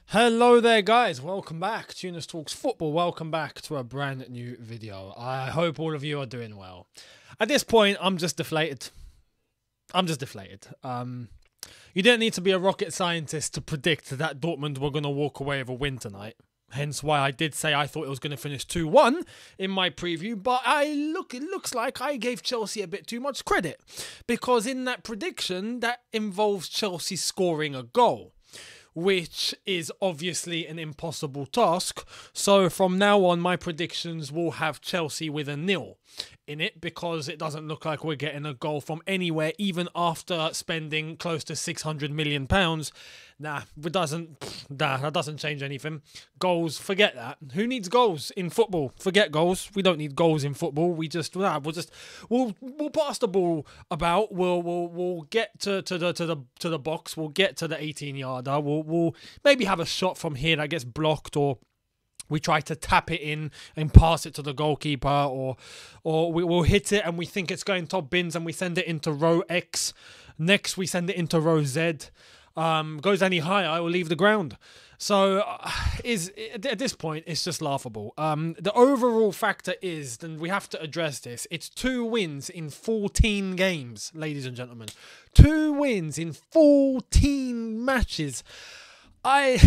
Hello there guys, welcome back to Younes Talks Football, welcome back to a brand new video. I hope all of you are doing well. At this point, I'm just deflated. You didn't need to be a rocket scientist to predict that Dortmund were going to walk away with a win tonight. Hence why I did say I thought it was going to finish 2-1 in my preview, but it looks like I gave Chelsea a bit too much credit, because in that prediction, that involves Chelsea scoring a goal, which is obviously an impossible task. So from now on, my predictions will have Chelsea with a 0 in it, because it doesn't look like we're getting a goal from anywhere, even after spending close to £600 million. That doesn't change anything. Goals, forget that. Who needs goals in football? Forget goals. We don't need goals in football. We'll pass the ball about. We'll get to the box. We'll get to the 18-yarder. We'll maybe have a shot from here that gets blocked, or we try to tap it in and pass it to the goalkeeper, or we'll hit it and we think it's going top bins and we send it into row X. Next, we send it into row Z. Goes any higher, I will leave the ground. So at this point, it's just laughable. The overall factor is, and we have to address this, it's 2 wins in 14 games, ladies and gentlemen. 2 wins in 14 matches. I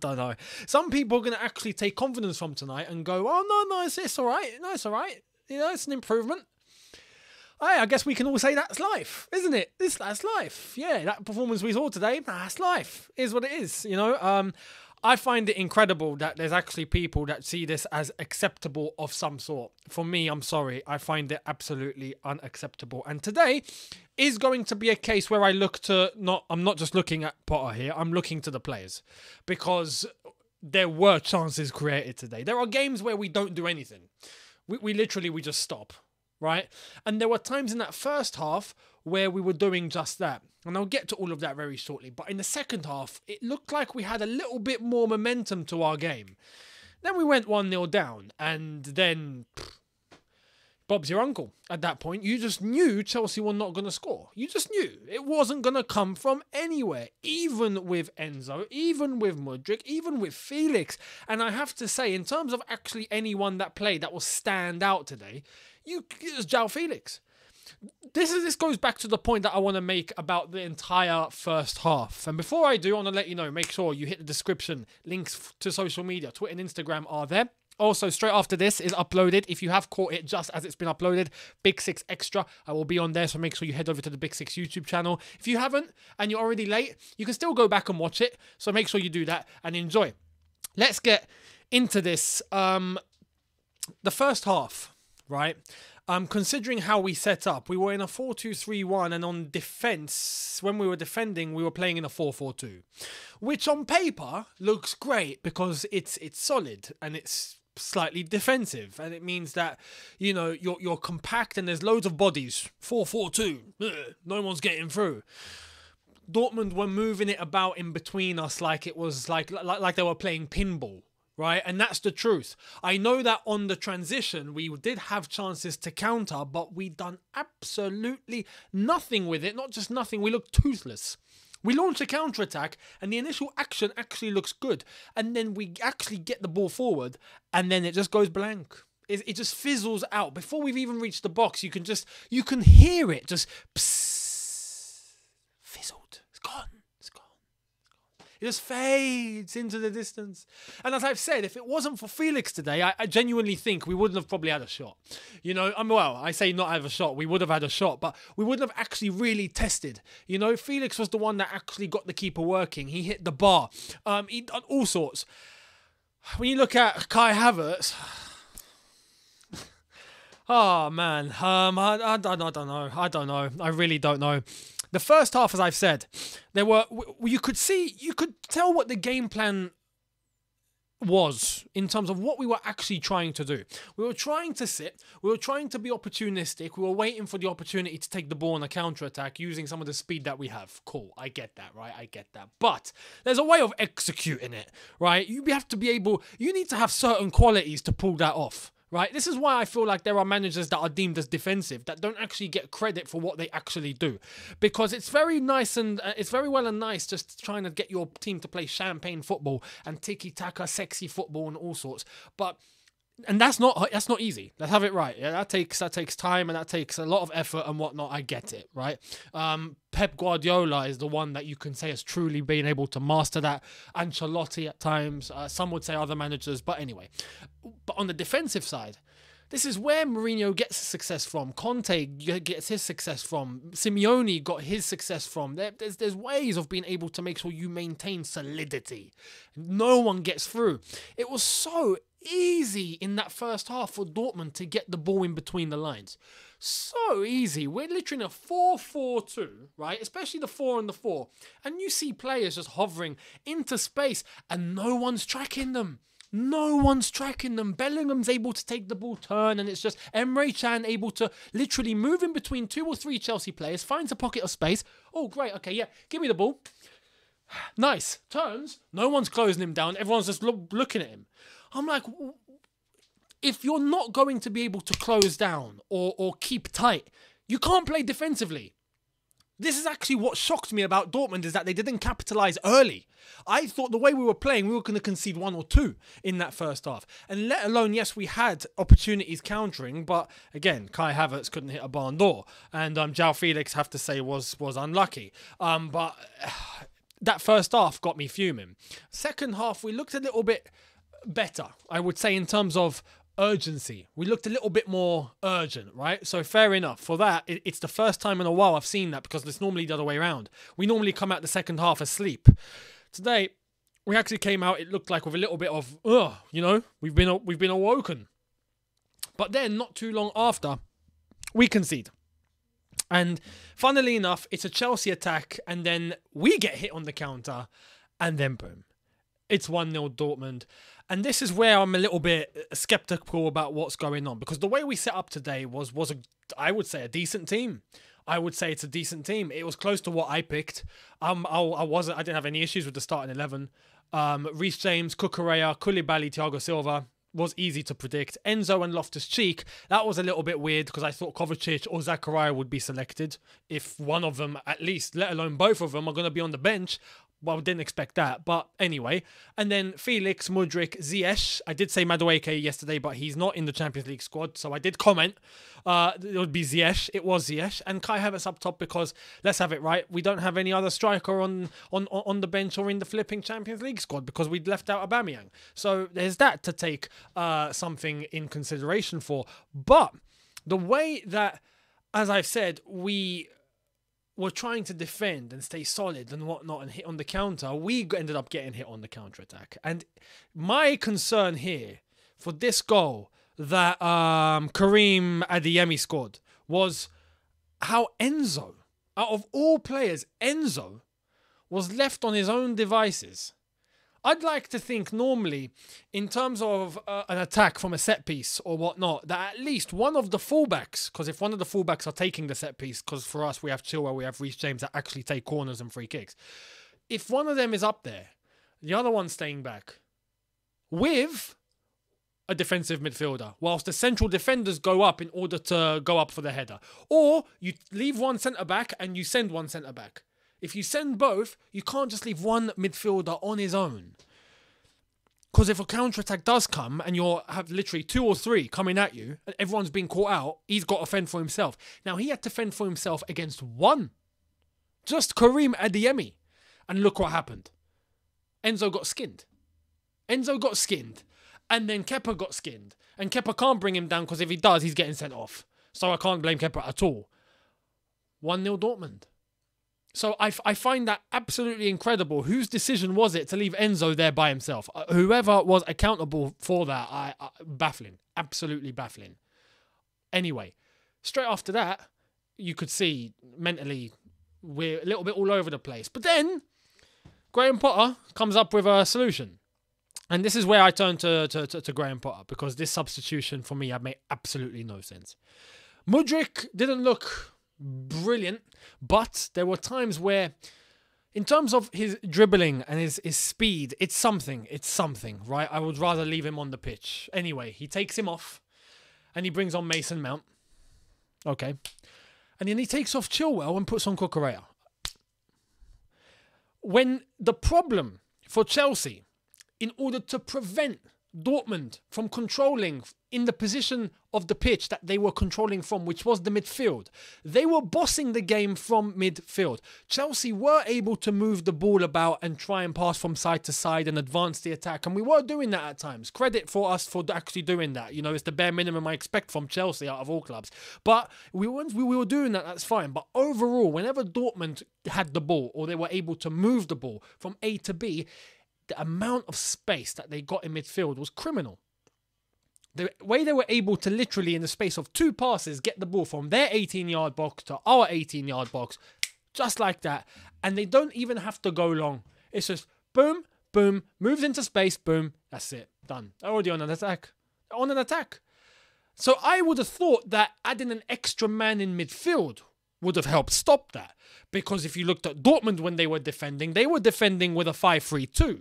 don't know. Some people are going to actually take confidence from tonight and go, oh, no, it's all right. No, it's all right. You know, it's an improvement. I guess we can all say that's life, isn't it? That's life. Yeah, that performance we saw today, that's life. Is what it is, you know. I find it incredible that there's actually people that see this as acceptable of some sort. For me, I'm sorry, I find it absolutely unacceptable. And today is going to be a case where I look to, I'm not just looking at Potter here, I'm looking to the players. Because there were chances created today. There are games where we don't do anything. We just stop, right? And there were times in that first half where we were doing just that. And I'll get to all of that very shortly. But in the second half, it looked like we had a little bit more momentum to our game. Then we went 1-0 down. And then, Bob's your uncle at that point. You just knew Chelsea were not going to score. You just knew. It wasn't going to come from anywhere. Even with Enzo, even with Mudryk, even with Felix. And I have to say, in terms of actually anyone that played that will stand out today, it was João Felix. This goes back to the point that I want to make about the entire first half. And before I do, I want to let you know, make sure you hit the description. Links to social media, Twitter and Instagram are there. Also, straight after this is uploaded. If you have caught it just as it's been uploaded, Big Six Extra, I will be on there. So make sure you head over to the Big Six YouTube channel. If you haven't and you're already late, you can still go back and watch it. So make sure you do that and enjoy. Let's get into this. The first half, right? Considering how we set up, we were in a 4-2-3-1, and on defense, when we were defending, we were playing in a 4-4-2, which on paper looks great because it's solid and it's slightly defensive, and it means that, you know, you're compact and there's loads of bodies. 4-4-2, no one's getting through. Dortmund were moving it about in between us like it was like they were playing pinball. Right, and that's the truth. I know that on the transition, we did have chances to counter, but we done absolutely nothing with it. Not just nothing, we looked toothless. We launched a counter-attack, and the initial action actually looks good. And then we actually get the ball forward, and then it just goes blank. It just fizzles out. Before we've even reached the box, you can hear it just psst, fizzled. It's gone. It just fades into the distance. And as I've said, if it wasn't for Felix today, I genuinely think we wouldn't have probably had a shot. You know, well, I say not have a shot. We would have had a shot, but we wouldn't have actually really tested. You know, Felix was the one that actually got the keeper working. He hit the bar. He done all sorts. When you look at Kai Havertz, oh, man. I don't know. I really don't know. The first half, as I've said, you could tell what the game plan was in terms of what we were actually trying to do. We were trying to sit, we were trying to be opportunistic, we were waiting for the opportunity to take the ball on a counter-attack using some of the speed that we have. Cool, I get that, right? I get that. But there's a way of executing it, right? You have to be able, you need to have certain qualities to pull that off. right? This is why I feel like there are managers that are deemed as defensive that don't actually get credit for what they actually do, because it's very nice and it's very well and nice just trying to get your team to play champagne football and tiki-taka sexy football and all sorts, and that's not easy. Let's have it right. Yeah, that takes time and that takes a lot of effort and whatnot. I get it, right? Pep Guardiola is the one that you can say has truly been able to master that. Ancelotti at times. Some would say other managers, but anyway. But on the defensive side, this is where Mourinho gets success from. Conte gets his success from. Simeone got his success from. There's ways of being able to make sure you maintain solidity. No one gets through. It was so easy in that first half for Dortmund to get the ball in between the lines. So easy. We're literally in a 4-4-2, right? Especially the 4 and the 4. And you see players just hovering into space and no one's tracking them. No one's tracking them. Bellingham's able to take the ball, turn, and it's just Emre Can able to literally move in between 2 or 3 Chelsea players, finds a pocket of space. Oh, great. Okay, yeah. Give me the ball. Nice. Turns. No one's closing him down. Everyone's just looking at him. I'm like, if you're not going to be able to close down or keep tight, you can't play defensively. This is actually what shocked me about Dortmund, is that they didn't capitalise early. I thought the way we were playing, we were going to concede 1 or 2 in that first half. And let alone, yes, we had opportunities countering, but again, Kai Havertz couldn't hit a barn door. And João Felix, have to say, was unlucky. But that first half got me fuming. Second half, we looked a little bit better, I would say, in terms of urgency. We looked a little bit more urgent, right? So fair enough. For that, it's the first time in a while I've seen that, because it's normally the other way around. We normally come out the second half asleep. Today, we actually came out, it looked like, with a little bit of, we've been awoken. But then, not too long after, we concede. And funnily enough, it's a Chelsea attack, and then we get hit on the counter, and then boom. It's 1-0 Dortmund. And this is where I'm a little bit skeptical about what's going on, because the way we set up today was I would say, a decent team. I would say it's a decent team. It was close to what I picked. I didn't have any issues with the starting 11. Reece James, Cucurella, Koulibaly, Thiago Silva was easy to predict. Enzo and Loftus-Cheek, that was a little bit weird, because I thought Kovacic or Zakaria would be selected. If one of them, at least, let alone both of them, are going to be on the bench. Well, I didn't expect that, but anyway. And then Felix, Mudryk, Ziyech. I did say Madueke yesterday, but he's not in the Champions League squad, so I did comment. It would be Ziyech. It was Ziyech. And Kai Havertz up top, because, let's have it right, we don't have any other striker on the bench or in the flipping Champions League squad, because we'd left out Aubameyang. So there's that to take something in consideration for. But the way that, as I've said, we were trying to defend and stay solid and whatnot and hit on the counter, we ended up getting hit on the counter-attack. And my concern here for this goal that Karim Adeyemi scored was how Enzo, out of all players, Enzo was left on his own devices. I'd like to think normally, in terms of an attack from a set piece or whatnot, that at least one of the fullbacks, because if one of the fullbacks are taking the set piece, because for us we have Chilwell, we have Reece James that actually take corners and free kicks. If one of them is up there, the other one's staying back with a defensive midfielder, whilst the central defenders go up in order to go up for the header. Or you leave one centre-back and you send one centre-back. If you send both, you can't just leave one midfielder on his own. Because if a counter-attack does come and you have literally 2 or 3 coming at you and everyone's being caught out, he's got to fend for himself. Now, he had to fend for himself against one. Just Karim Adeyemi. And look what happened. Enzo got skinned. And then Kepa got skinned. And Kepa can't bring him down, because if he does, he's getting sent off. So I can't blame Kepa at all. 1-0 Dortmund. So I find that absolutely incredible. Whose decision was it to leave Enzo there by himself? Whoever was accountable for that, baffling. Absolutely baffling. Anyway, straight after that, you could see mentally we're a little bit all over the place. But then Graham Potter comes up with a solution. And this is where I turn to Graham Potter, because this substitution for me had made absolutely no sense. Mudryk didn't look brilliant, but there were times where, in terms of his dribbling and his speed, it's something, right? I would rather leave him on the pitch. Anyway, he takes him off. and he brings on Mason Mount. Okay. And then he takes off Chilwell and puts on Cucurella. When the problem for Chelsea, in order to prevent Dortmund from controlling in the position of the pitch that they were controlling from, which was the midfield, they were bossing the game from midfield. Chelsea were able to move the ball about and try and pass from side to side and advance the attack, and we were doing that at times. Credit for us for actually doing that. You know, it's the bare minimum I expect from Chelsea out of all clubs. But we were doing that, that's fine. But overall, whenever Dortmund had the ball or they were able to move the ball from A to B, the amount of space that they got in midfield was criminal. The way they were able to literally, in the space of 2 passes, get the ball from their 18-yard box to our 18-yard box, just like that. And they don't even have to go long. It's just boom, boom, moves into space, boom, that's it, done. Already on an attack. On an attack. So I would have thought that adding an extra man in midfield would have helped stop that. Because if you looked at Dortmund when they were defending with a 5-3-2.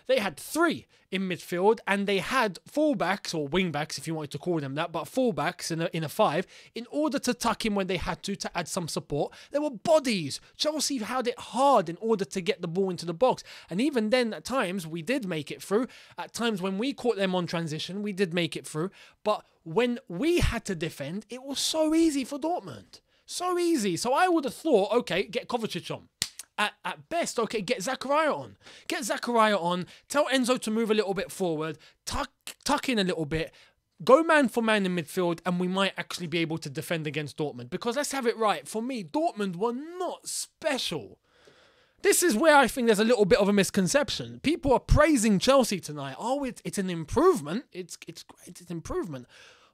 They had 3 in midfield, and they had fullbacks or wingbacks, if you wanted to call them that, but fullbacks in a 5 in order to tuck in when they had to add some support. There were bodies. Chelsea had it hard in order to get the ball into the box, and even then, at times we did make it through. At times when we caught them on transition, we did make it through. But when we had to defend, it was so easy for Dortmund. So easy. So I would have thought, okay, get Kovacic on. At best, okay, get Zakaria on. Get Zakaria on. Tell Enzo to move a little bit forward. Tuck in a little bit. Go man for man in midfield, and we might actually be able to defend against Dortmund. Because let's have it right. For me, Dortmund were not special. This is where I think there's a little bit of a misconception. People are praising Chelsea tonight. Oh, it's an improvement. It's great. It's an improvement.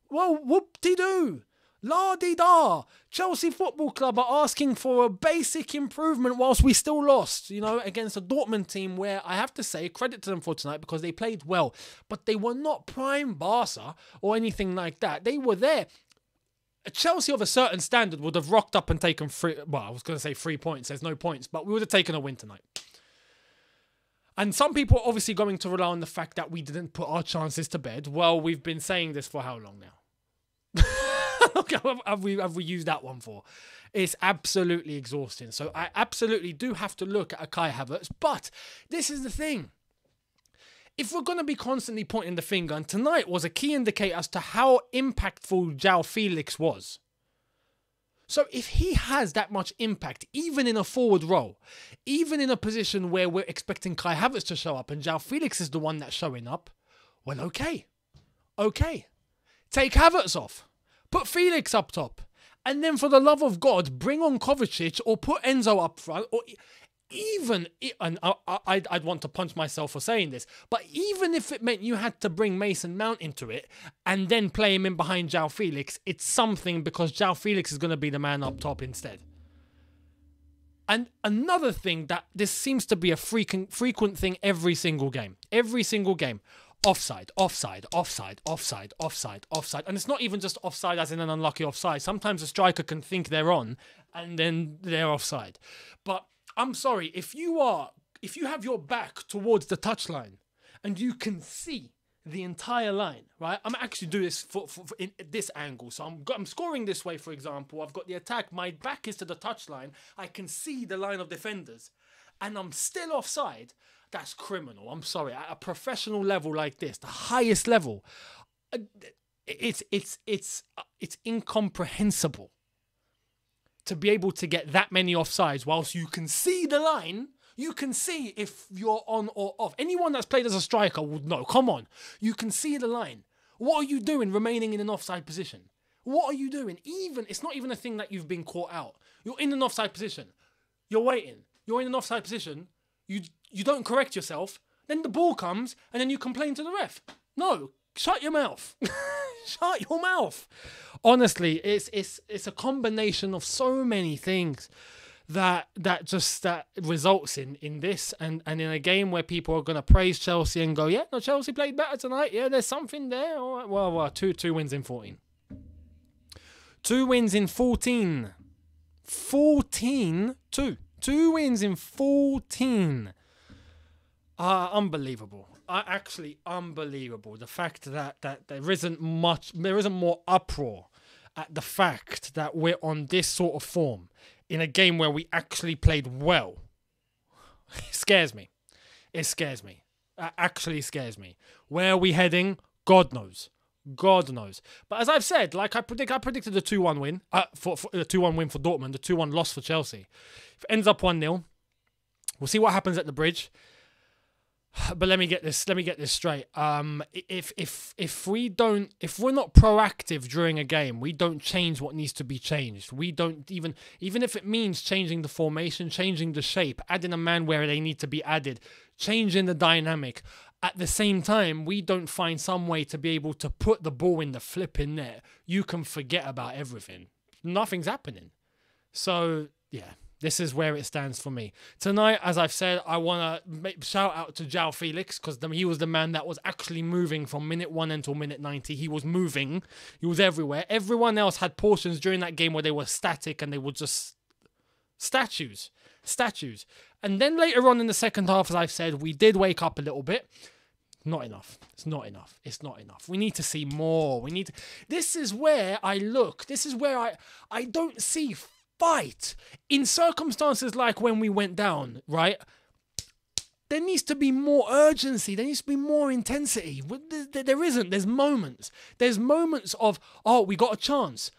Well, whoop-de-doo. La-di-da. Chelsea Football Club are asking for a basic improvement whilst we still lost, you know, against a Dortmund team where I have to say credit to them for tonight because they played well, but they were not prime Barca or anything like that. They were there. A Chelsea of a certain standard would have rocked up and taken 3 points. There's no points, but we would have taken a win tonight. And some people are obviously going to rely on the fact that we didn't put our chances to bed. Well, we've been saying this for how long now? Have we used that one for? It's absolutely exhausting. So I absolutely do have to look at a Kai Havertz. But this is the thing. If we're going to be constantly pointing the finger, and tonight was a key indicator as to how impactful João Felix was. So if he has that much impact, even in a forward role, even in a position where we're expecting Kai Havertz to show up and João Felix is the one that's showing up, well, okay. Take Havertz off. Put Felix up top. And then for the love of God, bring on Kovacic or put Enzo up front. Or even, and I'd want to punch myself for saying this, but even if it meant you had to bring Mason Mount into it and then play him in behind João Felix, it's something because João Felix is going to be the man up top instead. And another thing that this seems to be a frequent thing every single game. Every single game. Offside. And it's not even just offside as in an unlucky offside. Sometimes a striker can think they're on and then they're offside. But I'm sorry, if you have your back towards the touchline and you can see the entire line, right? I'm actually doing this in this angle. So I'm scoring this way, for example. I've got the attack. My back is to the touchline. I can see the line of defenders and I'm still offside. That's criminal. I'm sorry. At a professional level like this, the highest level, it's incomprehensible to be able to get that many offsides whilst you can see the line. You can see if you're on or off. Anyone that's played as a striker would know. Come on. You can see the line. What are you doing remaining in an offside position? What are you doing? It's not even a thing that you've been caught out. You're in an offside position. You're waiting. You're in an offside position. You don't correct yourself, then the ball comes, and then you complain to the ref. No, shut your mouth. Shut your mouth. Honestly, it's a combination of so many things that results in this, and in a game where people are going to praise Chelsea and go, yeah, no, Chelsea played better tonight. Yeah, there's something there. All right, well, two wins in 14. 2 wins in 14. 14-2. 2 wins in 14. Unbelievable. Actually unbelievable. The fact that there isn't more uproar at the fact that we're on this sort of form in a game where we actually played well. It scares me. It scares me. It actually scares me. Where are we heading? God knows. God knows. But as I've said, like I predicted a 2-1 win. For a 2-1 win for Dortmund, a 2-1 loss for Chelsea. If it ends up 1-0, we'll see what happens at the bridge. But let me get this straight. If we're not proactive during a game, we don't change what needs to be changed. We don't even if it means changing the formation, changing the shape, adding a man where they need to be added, changing the dynamic. At the same time, we don't find some way to be able to put the ball in the flipping net. You can forget about everything. Nothing's happening. So yeah. This is where it stands for me. Tonight, as I've said, I want to shout out to João Felix because he was the man that was actually moving from minute 1 until minute 90. He was moving. He was everywhere. Everyone else had portions during that game where they were static and they were just statues. And then later on in the second half, as I've said, we did wake up a little bit. Not enough. It's not enough. We need to see more. This is where I look. This is where I don't see fight in circumstances like when we went down, right? There needs to be more urgency. There needs to be more intensity. There isn't. There's moments. There's moments of, we got a chance.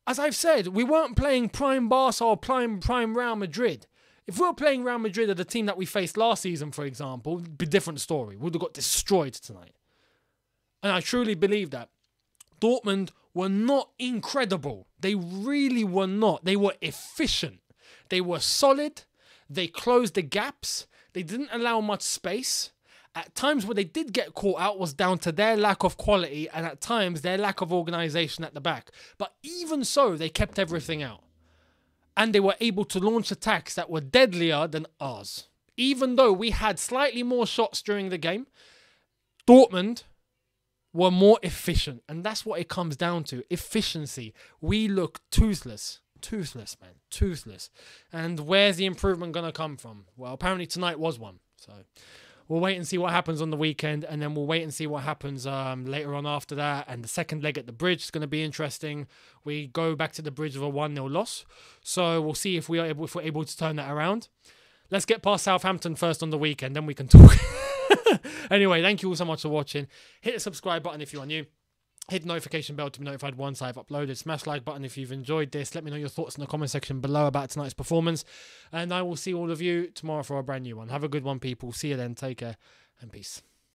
As I've said, we weren't playing prime Barca or prime Real Madrid. If we were playing Real Madrid or the team that we faced last season, for example, it'd be a different story. We would have got destroyed tonight. And I truly believe that. Dortmund were not incredible. They really were not. They were efficient. They were solid. They closed the gaps. They didn't allow much space. At times where they did get caught out was down to their lack of quality and at times their lack of organisation at the back. But even so, they kept everything out. And they were able to launch attacks that were deadlier than ours. Even though we had slightly more shots during the game, Dortmund were more efficient. And that's what it comes down to. Efficiency. We look toothless. Toothless, man. Toothless. And where's the improvement going to come from? Well, apparently tonight was one. So we'll wait and see what happens on the weekend. And then we'll wait and see what happens later on after that. And the second leg at the bridge is going to be interesting. We go back to the bridge with a 1-0 loss. So we'll see if we're able to turn that around. Let's get past Southampton first on the weekend. Then we can talk. Anyway, thank you all so much for watching. Hit the subscribe button if you are new. Hit the notification bell to be notified once I've uploaded. Smash like button if you've enjoyed this. Let me know your thoughts in the comment section below about tonight's performance. And I will see all of you tomorrow for a brand new one. Have a good one, people. See you then. Take care and peace.